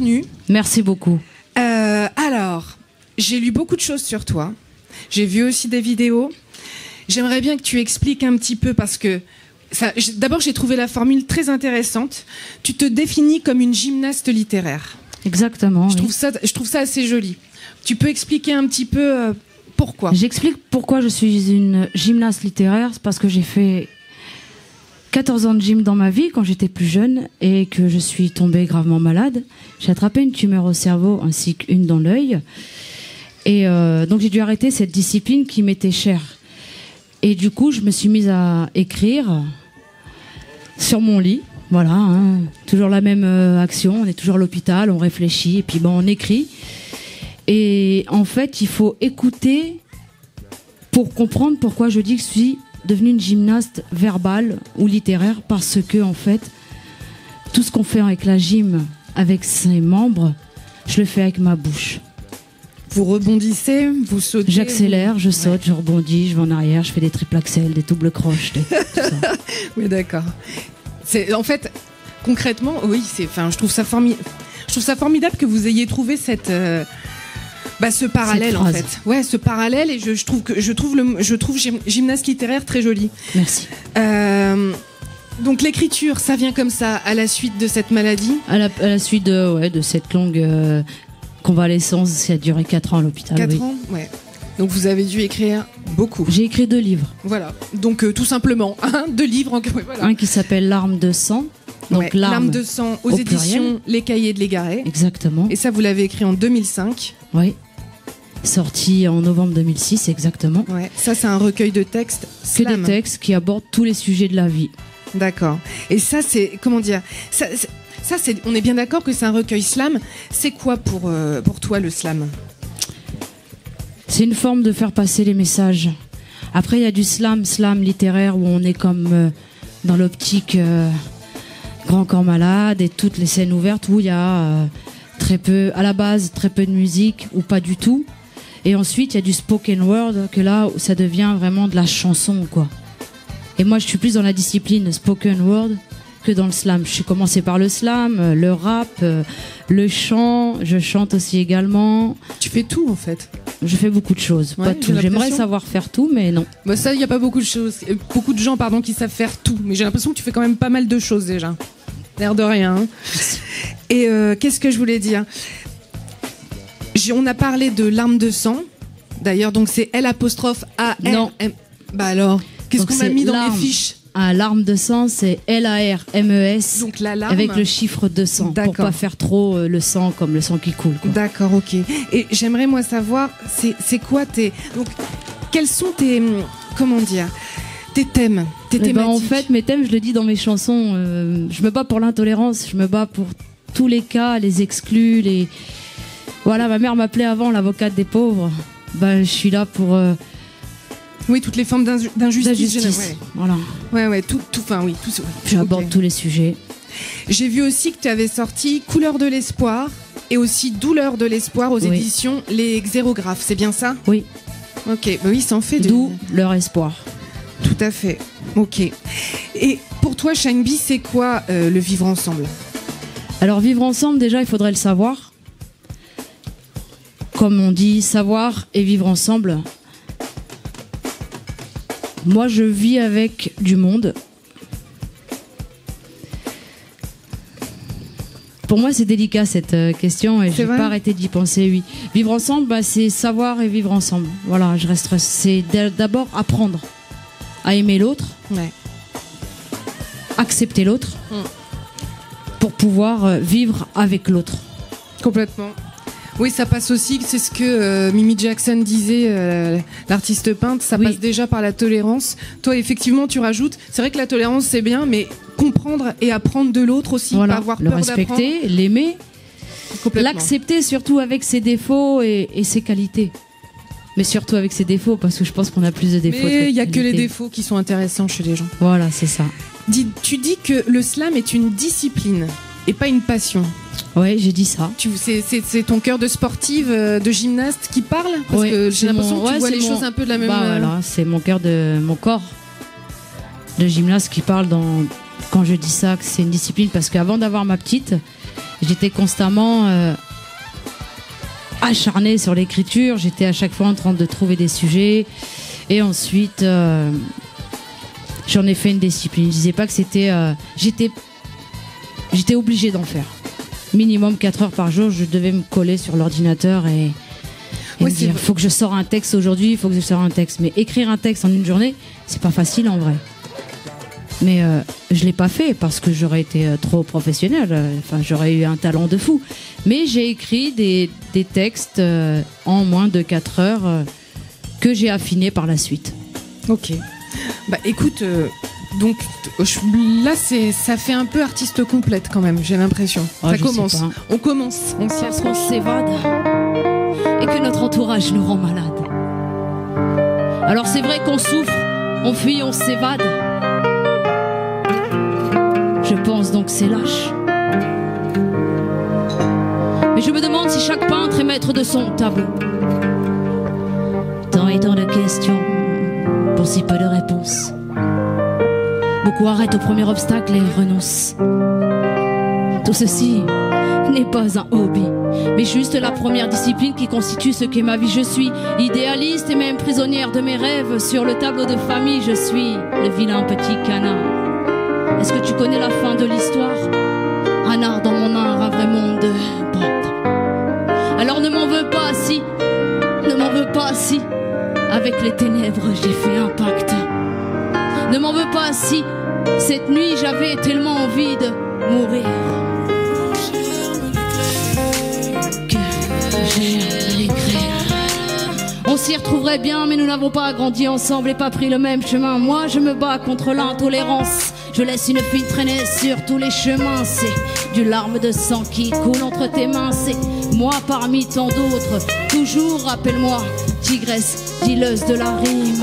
bienvenue. Merci beaucoup. Alors, j'ai lu beaucoup de choses sur toi. J'ai vu aussi des vidéos. J'aimerais bien que tu expliques un petit peu parce que d'abord, j'ai trouvé la formule très intéressante. Tu te définis comme une gymnaste littéraire. Exactement. Je trouve ça assez joli. Tu peux expliquer un petit peu pourquoi? J'explique pourquoi je suis une gymnaste littéraire. C'est parce que j'ai fait 14 ans de gym dans ma vie quand j'étais plus jeune et que je suis tombée gravement malade. J'ai attrapé une tumeur au cerveau ainsi qu'une dans l'œil. Et donc j'ai dû arrêter cette discipline qui m'était chère. Et du coup, je me suis mise à écrire sur mon lit. Voilà, hein, toujours la même action. On est toujours à l'hôpital, on réfléchit et puis on écrit. Et en fait, il faut écouter pour comprendre pourquoi je dis que je suis devenue une gymnaste verbale ou littéraire, parce que en fait, tout ce qu'on fait avec la gym, avec ses membres, je le fais avec ma bouche. Vous rebondissez, vous sautez. J'accélère, je saute, je rebondis, je vais en arrière, je fais des triple axels, des doubles croches, tout ça. Oui, d'accord. En fait, concrètement, oui, je trouve ça formidable que vous ayez trouvé ce parallèle en fait. Ouais, ce parallèle, et je trouve gymnaste littéraire très joli. Merci. Donc l'écriture, ça vient comme ça à la suite de cette maladie. À la suite de cette longue convalescence, qui a duré 4 ans à l'hôpital. 4 ans, ouais. Donc vous avez dû écrire beaucoup. J'ai écrit 2 livres. Voilà. Donc tout simplement, 2 livres. Voilà. Un qui s'appelle Larmes de sang. Donc Larmes de sang aux éditions pluriel. Les Cahiers de l'Égaré. Exactement. Et ça, vous l'avez écrit en 2005. Oui. Sorti en novembre 2006, exactement. Ouais. Ça, c'est un recueil de textes slam. Que des textes qui abordent tous les sujets de la vie. D'accord. Et ça, c'est comment dire on est bien d'accord que c'est un recueil slam. C'est quoi pour toi le slam? C'est une forme de faire passer les messages. Après, il y a du slam littéraire où on est comme dans l'optique Grand Corps Malade et toutes les scènes ouvertes où il y a à la base très peu de musique ou pas du tout. Et ensuite, il y a du spoken word que là, ça devient vraiment de la chanson, quoi. Et moi, je suis plus dans la discipline spoken word que dans le slam. Je suis commencé par le slam, le rap, le chant. Je chante aussi également. Tu fais tout en fait. Je fais beaucoup de choses, pas tout. J'aimerais savoir faire tout, mais non. Bah ça, il n'y a pas beaucoup de gens, qui savent faire tout. Mais j'ai l'impression que tu fais quand même pas mal de choses déjà. L'air de rien. Hein. Et qu'est-ce que je voulais dire? On a parlé de Larmes de sang. D'ailleurs, donc c'est L''A'. Non. Bah alors, qu'est-ce qu'on a mis dans les fiches? Larmes de sang, c'est LARMES. Donc la larme. Avec le chiffre 200. Pour pas faire trop le sang comme le sang qui coule, quoi. D'accord, ok. Et j'aimerais moi savoir, c'est quoi quels sont tes, comment dire, tes thèmes, tes thématiques? En fait, mes thèmes, je le dis dans mes chansons, je me bats pour l'intolérance, je me bats pour tous les cas, les exclus, Voilà, ma mère m'appelait avant l'avocate des pauvres. Je suis là pour... Oui, toutes les formes d'injustice. Ouais. Voilà. Ouais, tout. J'aborde tous les sujets. J'ai vu aussi que tu avais sorti Couleur de l'espoir et aussi Douleur de l'espoir aux éditions Les Xérographes. C'est bien ça? Oui. Ok, oui, ça en fait de... D'où leur espoir. Tout à fait. Ok. Et pour toi, Shine Bee, c'est quoi le vivre ensemble? Alors, vivre ensemble, déjà, il faudrait le savoir. Comme on dit, savoir et vivre ensemble. Moi, je vis avec du monde. Pour moi, c'est délicat cette question et je n'ai pas arrêté d'y penser, oui. Vivre ensemble, c'est savoir et vivre ensemble. Voilà, c'est d'abord apprendre à aimer l'autre, accepter l'autre, pour pouvoir vivre avec l'autre. Complètement. Oui, ça passe aussi, c'est ce que Mimi Jackson disait, l'artiste peintre, ça passe déjà par la tolérance. Toi, effectivement, tu rajoutes, c'est vrai que la tolérance, c'est bien, mais comprendre et apprendre de l'autre aussi, voilà, pas avoir le peur d'apprendre. respecter, l'aimer, l'accepter surtout avec ses défauts et ses qualités. Mais surtout avec ses défauts, parce que je pense qu'on a plus de défauts. Mais il n'y a que les défauts qui sont intéressants chez les gens. Voilà, c'est ça. Tu dis que le slam est une discipline et pas une passion. Oui, j'ai dit ça. C'est ton cœur de sportive, de gymnaste qui parle? Parce que j'ai l'impression que tu vois les choses un peu de la même... Voilà, c'est mon corps de gymnaste qui parle quand je dis ça, que c'est une discipline. Parce qu'avant d'avoir ma petite, J'étais constamment acharnée sur l'écriture. J'étais à chaque fois en train de trouver des sujets. Et ensuite, j'en ai fait une discipline. Je disais pas que c'était... J'étais obligée d'en faire. Minimum 4 heures par jour, je devais me coller sur l'ordinateur et me dire, faut que je sorte un texte aujourd'hui, il faut que je sorte un texte. Mais écrire un texte en une journée, c'est pas facile en vrai. Mais je l'ai pas fait parce que j'aurais été trop professionnelle. Enfin, j'aurais eu un talent de fou. Mais j'ai écrit des textes en moins de 4 heures que j'ai affinés par la suite. Ok. Bah écoute, donc là ça fait un peu artiste complète quand même, j'ai l'impression. Oh, ça commence. On commence. On s'y qu'on s'évade et que notre entourage nous rend malade. Alors c'est vrai qu'on souffre, on fuit, on s'évade. Je pense donc c'est lâche. Mais je me demande si chaque peintre est maître de son tableau. Tant et tant de questions pour si peu de réponses. Beaucoup arrêtent au premier obstacle et renoncent. Tout ceci n'est pas un hobby, mais juste la première discipline qui constitue ce qu'est ma vie. Je suis idéaliste et même prisonnière de mes rêves. Sur le tableau de famille, je suis le vilain petit canard. Est-ce que tu connais la fin de l'histoire? Un art dans mon art, un vrai monde de bande. Alors ne m'en veux pas si, ne m'en veux pas si, avec les ténèbres j'ai fait un pacte. Ne m'en veux pas si, cette nuit j'avais tellement envie de mourir que j'ai l'écrire. On s'y retrouverait bien, mais nous n'avons pas grandi ensemble et pas pris le même chemin. Moi je me bats contre l'intolérance. Je laisse une fille traîner sur tous les chemins. C'est du larme de sang qui coule entre tes mains. C'est moi parmi tant d'autres. Toujours rappelle-moi, tigresse, dealeuse de la rime.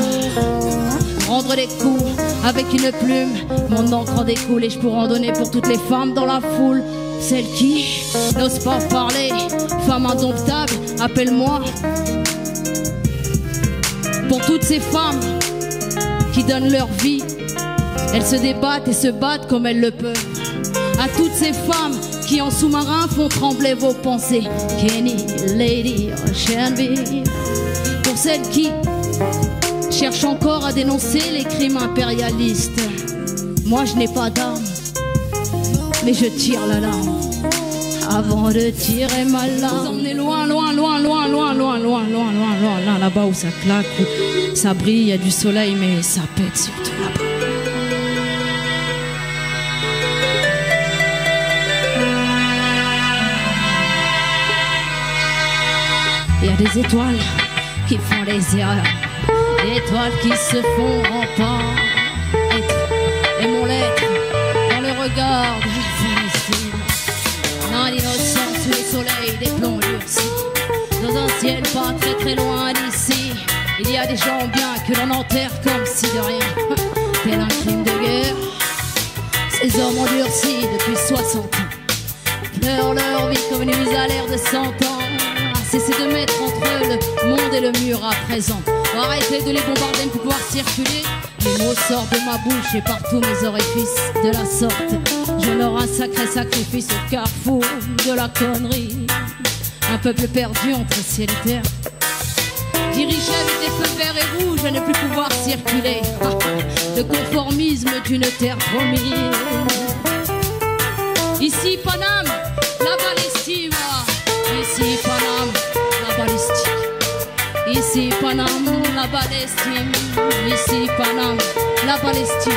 Rendre des coups avec une plume, mon encre en découle et je pourrais en donner pour toutes les femmes dans la foule. Celles qui n'osent pas parler, femmes indomptables, appelle-moi. Pour toutes ces femmes qui donnent leur vie, elles se débattent et se battent comme elles le peuvent. À toutes ces femmes qui en sous-marin font trembler vos pensées. Kenny, Lady, Ocean Bee. Pour celles qui cherchent encore à dénoncer les crimes impérialistes. Moi je n'ai pas d'arme, mais je tire la larme avant de tirer ma larme. Vous emmenez loin, loin, loin, loin, loin, loin, loin, loin, loin, loin, loin, là-bas où ça claque, où ça brille, il y a du soleil, mais ça pète surtout là-bas. Il y a des étoiles qui font les erreurs, des étoiles qui se font rempart. Et mon lettre dans le regard de Célestine. Un innocent sous le soleil des plombs durcis. Dans un ciel pas très très loin d'ici, il y a des gens bien que l'on enterre comme si de rien. Tel un crime de guerre. Ces hommes endurcis depuis 60 ans pleurent leur vie comme une mise à l'air de 100 ans. Cessez de mettre entre le monde et le mur à présent. Arrêtez de les bombarder pour pouvoir circuler. Les mots sortent de ma bouche et partout mes orifices. De la sorte, j'honore un sacré sacrifice au carrefour de la connerie. Un peuple perdu entre ciel et terre, dirigé avec des feux verts et rouges à ne plus pouvoir circuler. Le conformisme d'une terre promise. Ici Paname, là-bas l'estime. Ici Paname, là-bas l'estime. Ici Paname, la Palestine. Ici Paname, la Palestine.